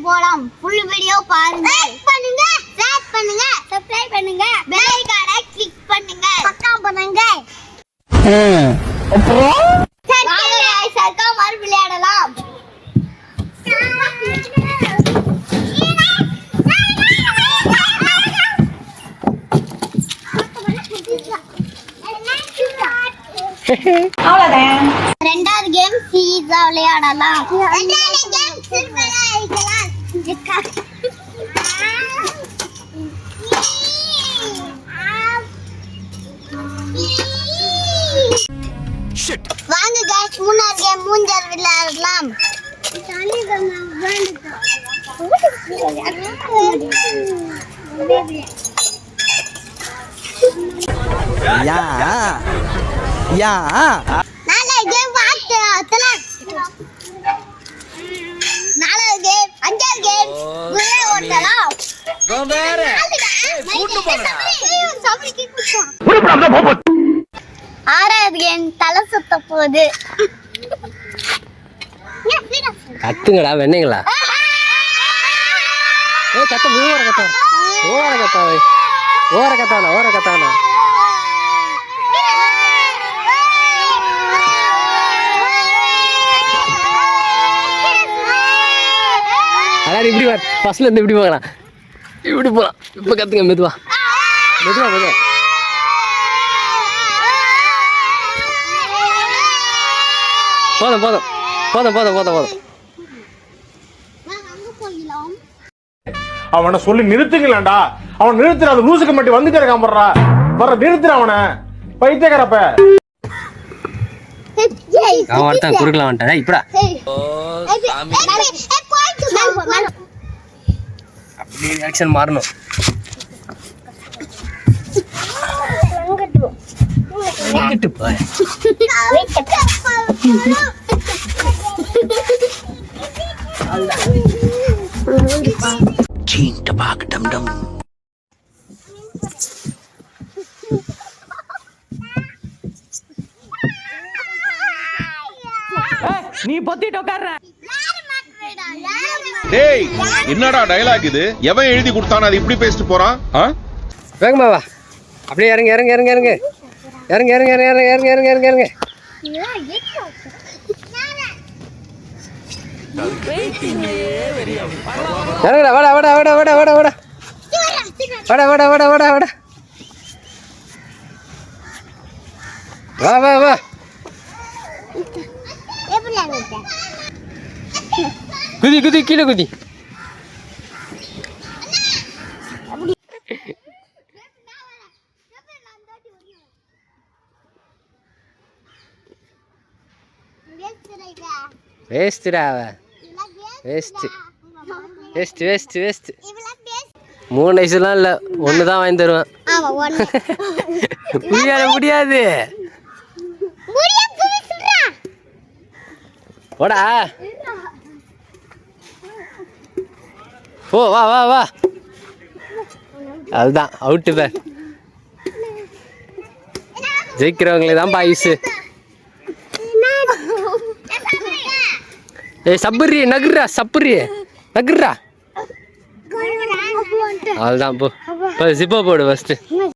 போலாம். Full video பாருங்க. Like பண்ணுங்க, ஷேர் பண்ணுங்க, சப்ஸ்கிரைப் பண்ணுங்க, பெல் ஐகானை கிளிக் பண்ணுங்க, பக்கம் பண்ணுங்க. அப்புறம் சர்க்கா மாதிரி விளையாடலாம். அவ்வளவுதான். ரெண்டாவது கேம் சீஸா விளையாடலாம். ரெண்டாவது கேம் சிறுபலா அடிக்கலாம். வாங்க गाइस மூணாவது கேம் மூஞ்சல் விளையாடலாம். யா யா நாலாவது கேம் வாட்டல. நாலாவது கேம் அஞ்சாவது கேம் குதிரை ஓட்டலாம். ஆறாவது கேம் தலை சுத்த போகுது. கத்துங்கடா வெண்ணீங்களா கத்த ஓர கத்தானா அதாவது இப்படி வா ஃபர்ஸ்ட்ல இருந்து இப்படி போகலாம் இப்படி போகலாம் இப்போ கத்துங்க மெதுவா போதும் அவனை சொல்லி நிறுத்துங்களேன்டா. அவன் நிறுத்துற அந்த லூசுக்கு மட்டும் வந்துட்டே இருக்கான் போடுறா. வர நிறுத்துற அவனை பைத்தியக்காரப்ப. அவன் ஒருத்தன் குறுக்கல வந்துட்டா இப்படா அப்படி ரியாக்ஷன் மாறணும். நீ பொத்திட்டு உட்கார்ற. டேய் என்னடா டயலாக் இது? எவன் எழுதி கொடுத்தானே அது இப்படி பேசிட்டு போறான்? வேகமா வா. அப்படியே இறங்க இறங்குடா. வா குதி கீழே குதி. வேஸ்ட் 3 வயசுலாம் இல்லை, 1 தான் வாங்கி தருவேன். முடியாது போடா வா அதுதான் அவுட்டு பேர். ஜெயிக்கிறவங்களே தான் பாய்ஸு. சப்புரி நகுறா அவ்வளோதான் போ. ஜிப்போ போடு ஃபஸ்ட்டு.